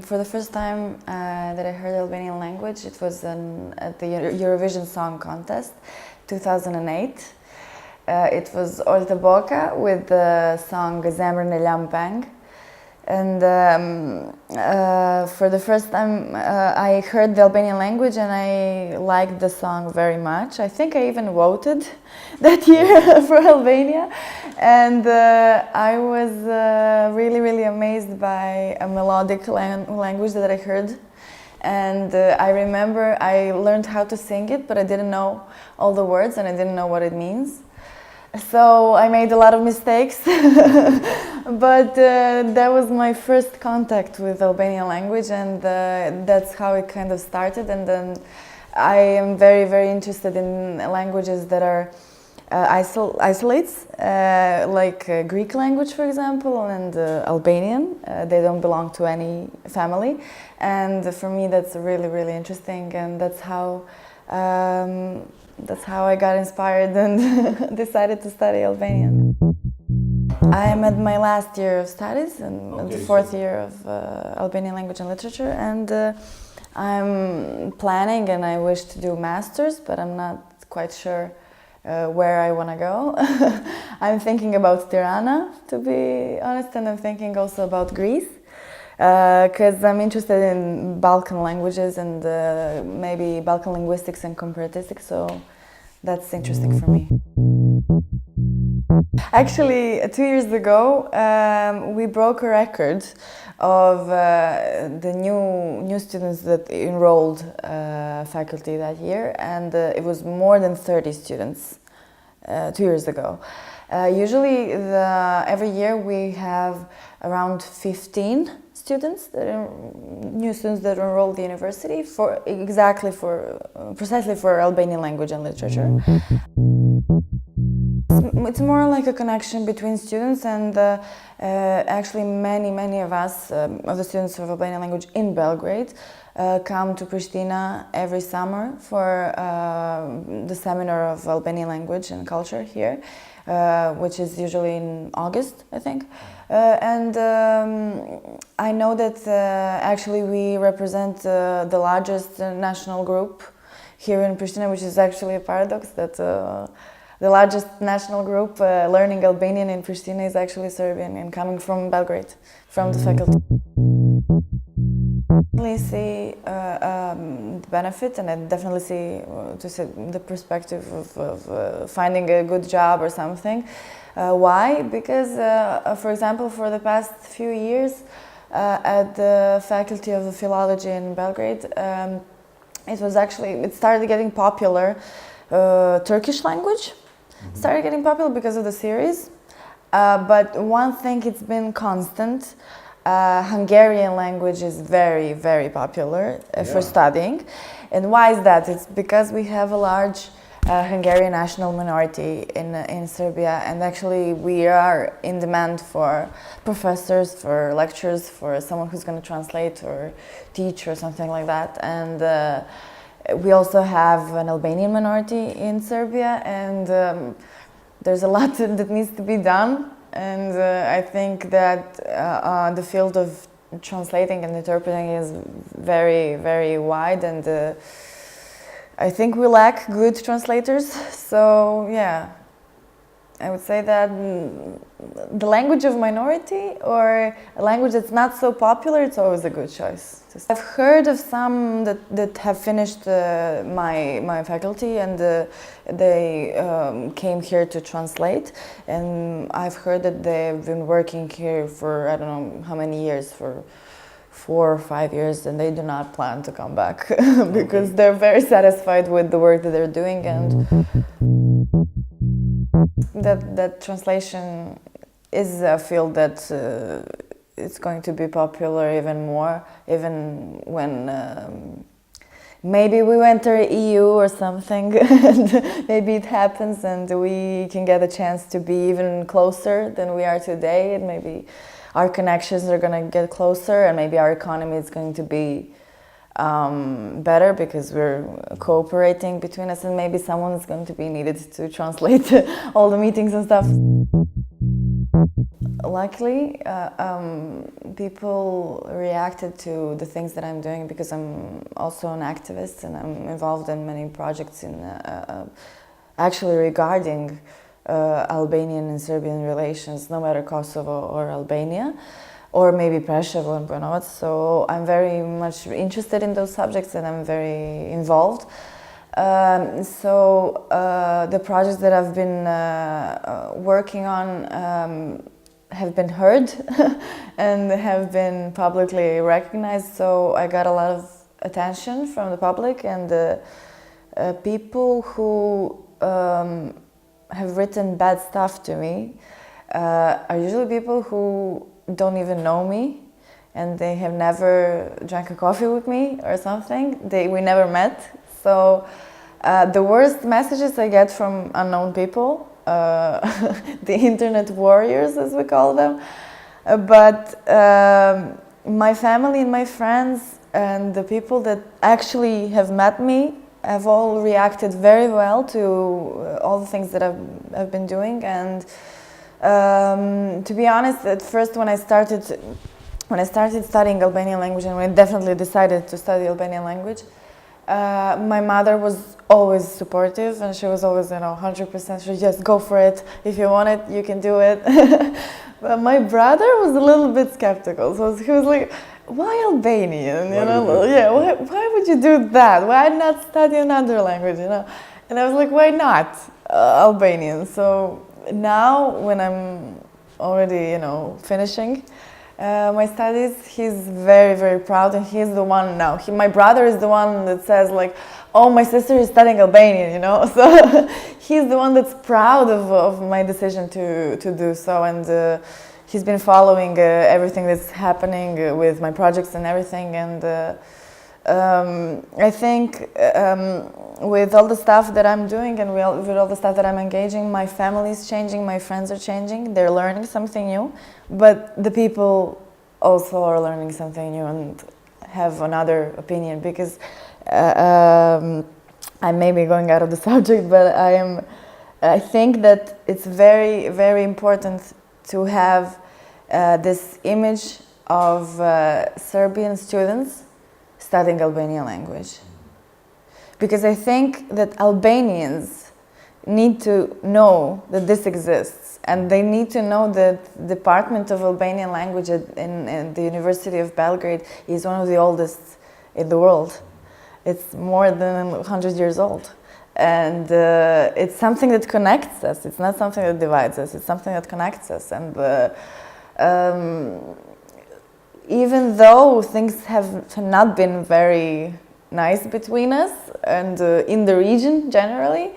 For the first time that I heard Albanian language, it was at the Eurovision Song Contest, 2008. It was Olta Boka with the song Zemrën e Lam Peng. And for the first time I heard the Albanian language and I liked the song very much. I think I even voted that year for Albania. And I was really amazed by a melodic language that I heard. And I remember I learned how to sing it, but I didn't know all the words and I didn't know what it means. So I made a lot of mistakes, but that was my first contact with Albanian language, and that's how it kind of started. And then I am very interested in languages that are isolates, like Greek language, for example, and Albanian. They don't belong to any family, and for me that's really interesting, and that's how I got inspired and decided to study Albanian. I'm at my last year of studies and the fourth year of Albanian language and literature, and I'm planning and I wish to do masters, but I'm not quite sure where I want to go. I'm thinking about Tirana, to be honest, and I'm thinking also about Greece. Because I'm interested in Balkan languages and maybe Balkan linguistics and comparatistics, so that's interesting for me. Actually, 2 years ago, we broke a record of the new students that enrolled faculty that year, and it was more than 30 students 2 years ago. Usually, every year we have around 15 students, new students that enroll the university precisely for Albanian language and literature. It's more like a connection between students, and actually many of us, of the students of Albanian language in Belgrade, come to Pristina every summer for the seminar of Albanian language and culture here, which is usually in August, I think. And I know that actually we represent the largest national group here in Pristina, which is actually a paradox, that the largest national group learning Albanian in Pristina is actually Serbian and coming from Belgrade, from the faculty. I definitely see the benefit, and I definitely see the perspective of finding a good job or something. Why? Because, for example, for the past few years at the Faculty of Philology in Belgrade, it started getting popular. Turkish language started getting popular because of the series. But one thing, it's been constant. Hungarian language is very popular for studying. And why is that? It's because we have a large Hungarian national minority in Serbia, and actually we are in demand for professors, for lecturers, for someone who's going to translate or teach or something like that. And we also have an Albanian minority in Serbia, and there's a lot that needs to be done. And I think that the field of translating and interpreting is very wide, and I think we lack good translators. So yeah, I would say that the language of minority or a language that's not so popular, it's always a good choice. I've heard of some that have finished my faculty, and they came here to translate, and I've heard that they've been working here for I don't know how many years, for 4 or 5 years, and they do not plan to come back because they're very satisfied with the work that they're doing, and that translation is a field that it's going to be popular even more, even when maybe we enter EU or something, and maybe it happens and we can get a chance to be even closer than we are today, and maybe our connections are going to get closer, and maybe our economy is going to be better because we're cooperating between us, and maybe someone is going to be needed to translate all the meetings and stuff. Luckily, people reacted to the things that I'm doing because I'm also an activist and I'm involved in many projects in actually regarding Albanian and Serbian relations, no matter Kosovo or Albania, or maybe Preševo and Bujanovac. So I'm very much interested in those subjects and I'm very involved. The projects that I've been working on have been heard and have been publicly recognized. So I got a lot of attention from the public, and the people who have written bad stuff to me are usually people who don't even know me, and they have never drank a coffee with me or something. We never met. So the worst messages I get from unknown people, the internet warriors as we call them. But my family and my friends and the people that actually have met me have all reacted very well to all the things that I've been doing. And to be honest, at first when I started studying Albanian language, and when I definitely decided to study Albanian language, my mother was always supportive, and she was always, 100%, she just go for it. If you want it, you can do it. But my brother was a little bit skeptical, so he was like, why Albanian? Why would you do that? Why not study another language? And I was like, why not Albanian? So now, when I'm already, finishing my studies, he's very, very proud, and he's the one now. My brother is the one that says like, oh, my sister is studying Albanian, So he's the one that's proud of my decision to do so, and he's been following everything that's happening with my projects and everything. And I think with all the stuff that I'm doing and with all the stuff that I'm engaging, my family is changing, my friends are changing, they're learning something new, but the people also are learning something new and have another opinion, because I may be going out of the subject, but I think that it's very, very important to have this image of Serbian students studying Albanian language. Because I think that Albanians need to know that this exists, and they need to know that the Department of Albanian Language in the University of Belgrade is one of the oldest in the world. It's more than 100 years old. And it's something that connects us. It's not something that divides us. It's something that connects us. And even though things have not been very nice between us and in the region generally,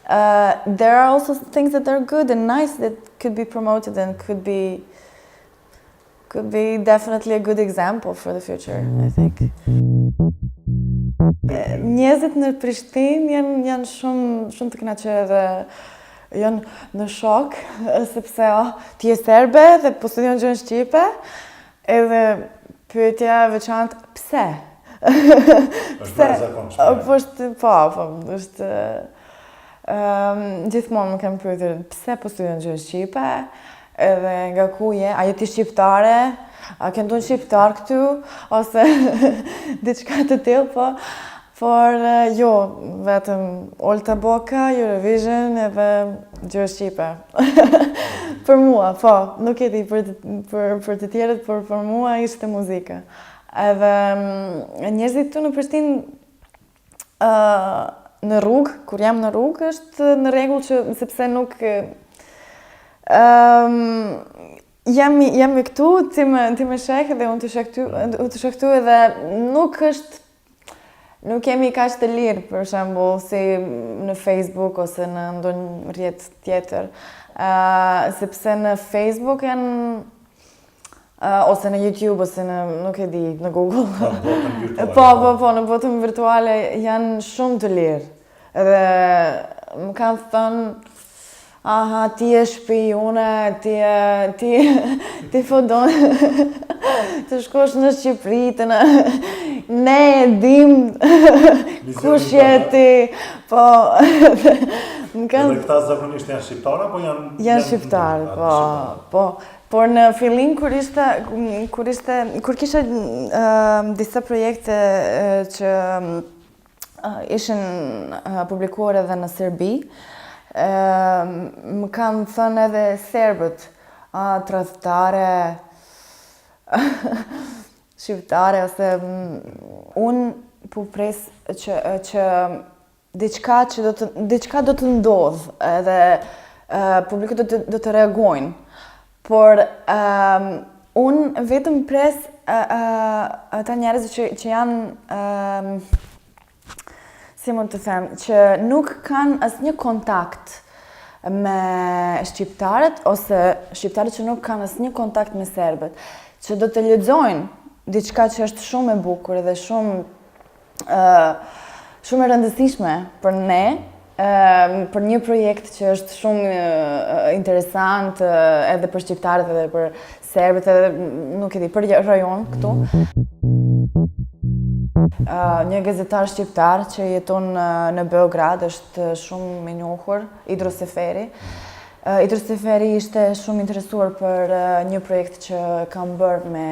there are also things that are good and nice that could be promoted and could be definitely a good example for the future, I think. Njerëzit në Prishtinë janë shumë të kënaqur edhe janë në shok, sepse ti je serbe dhe po studion gjuhën shqipe, edhe pyetja e veçantë pse? Pse? Është gjithmonë më kanë pyetur pse po studion gjuhën shqipe, edhe nga ku je, a je ti shqiptare, a ke ndonë shqiptar këtu, ose diçka të tillë, po. Por jo, vetëm Olta Boka, Eurovision edhe gjuhë shqipe. Për mua, po, nuk e di për të tjerët, por për mua ishte muzika. Edhe njerëzit këtu në Prishtinë në rrugë, kur jam në rrugë, është në rregull që sepse nuk jam këtu, ti më sheh dhe unë të sheh këtu edhe nuk kemi kaq të lirë, për shembull, si në Facebook ose në ndonjë rrjet tjetër. Sepse në Facebook janë ose në YouTube ose nuk e di, në Google. Po, në botën virtuale janë shumë të lirë. Edhe më kanë thënë, aha, ti je shpione, ti fodon të shkosh në Shqipëri, ne e dim kush je ti, po... Edhe këta zakonisht janë shqiptar apo janë... Janë shqiptar, po. Por në fillim kur kisha disa projekte që ishin publikuar edhe në Serbi, më kanë thënë edhe serbët, tradhtare, shqiptare, ose unë po pres që diçka do të ndodhë edhe publikut do të reagojnë. Por unë vetëm pres ata njerëz që janë, si mund të them, që nuk kanë asnjë kontakt me shqiptarët, ose shqiptarët që nuk kanë asnjë kontakt me serbët, që do të lexojnë diçka që është shumë e bukur dhe shumë e rëndësishme për ne, për një projekt që është shumë interesant edhe për shqiptarët edhe për serbët edhe nuk e di, për rajon këtu. Një gazetar shqiptar që jeton në Beograd është shumë i njohur, Idro Seferi. Idro Seferi ishte shumë interesuar për një projekt që kam bërë me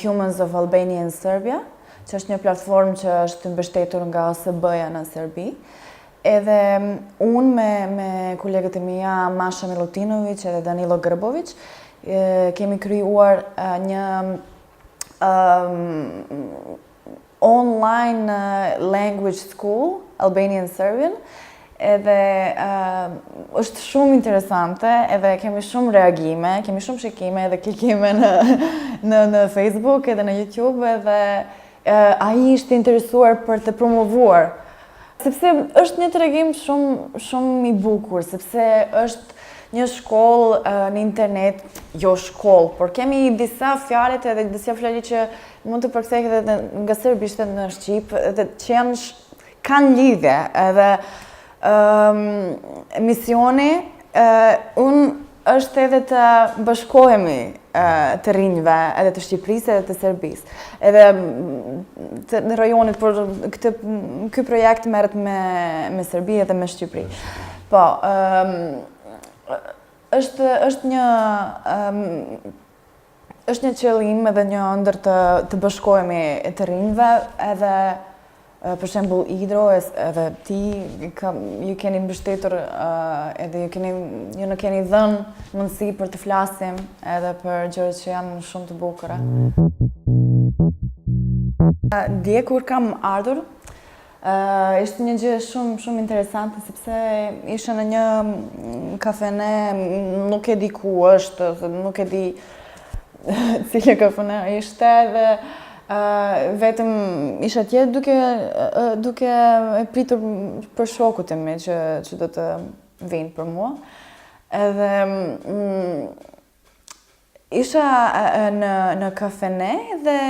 Humans of Albanian Serbia, që është një platformë që është mbështetur nga OSB-ja në Serbi. Edhe unë me kolegët e mia, Masha Milutinović edhe Danilo Grbović, kemi krijuar një online language school, Albanian Serbian, edhe është shumë interesante, edhe kemi shumë reagime, kemi shumë shikime edhe klikime në Facebook edhe në YouTube, edhe ai ishte interesuar për të promovuar. Sepse është një tregim shumë i bukur, sepse është një shkollë në internet, jo shkollë, por kemi disa fjalët edhe disa fjale që mund të përkthehen edhe nga serbisht në shqip, edhe që kanë lidhje, edhe misioni është edhe të bashkohemi të rinjve, edhe të Shqipërisë edhe të Serbisë. Edhe në rajonit, por ky projekt merret me Serbi edhe me Shqipëri. Po, është një qëllim edhe një ëndër të bashkohemi të rinjve, edhe për shembull Idro edhe ti ju keni mbështetur edhe ju në keni dhënë mundësi për të flasim edhe për gjërat që janë shumë të bukura. Dje kur kam ardhur, ishte një gjë shumë interesante sepse isha në një kafene, nuk e di ku është, nuk e di cila kafene ishte dhe vetëm isha atje duke e pritur për shokut e mi që do të vinë për mua. Edhe isha në kafene dhe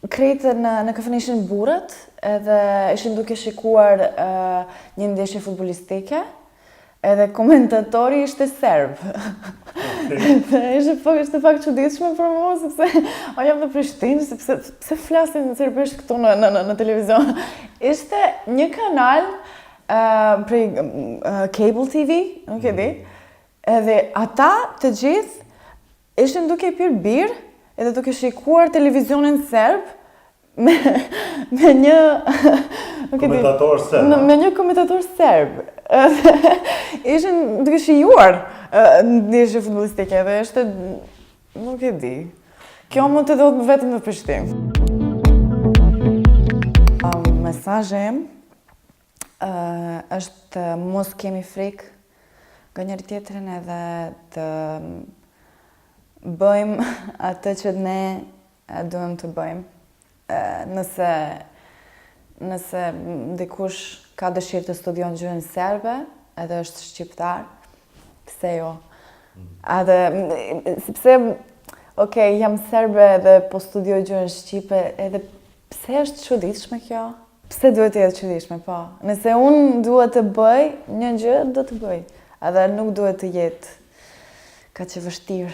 krejtë në kafene ishin burrat edhe ishin duke shikuar një ndeshje futbollistike. Edhe komentatori ishte serb. Ishte pak çuditshme për mua, sepse jam në Prishtinë, sepse pse flasin serbisht këtu në televizion. Ishte një kanal prej cable TV, nuk e di, edhe ata të gjithë ishin duke pirë birë edhe duke shikuar televizionin serb me një komentator serb. Me një komentator serb. Ishin duke shijuar ndeshje futbollistike dhe ishte, nuk e di. Kjo mund të ndodhë vetëm në Prishtinë. Mesazhi im është mos kemi frikë nga njëri tjetrin edhe të bëjmë atë që ne duhem të bëjmë. Nëse dikush ka dëshirë të studion gjuhën serbe, edhe është shqiptar, pse jo? Sepse, okej, jam serbe edhe po studioj gjuhën shqipe, edhe pse është çuditshme kjo? Pse duhet të jetë çuditshme, po? Nëse unë duhet të bëj një gjë, do të bëj. Edhe nuk duhet të jetë kaq e vështirë.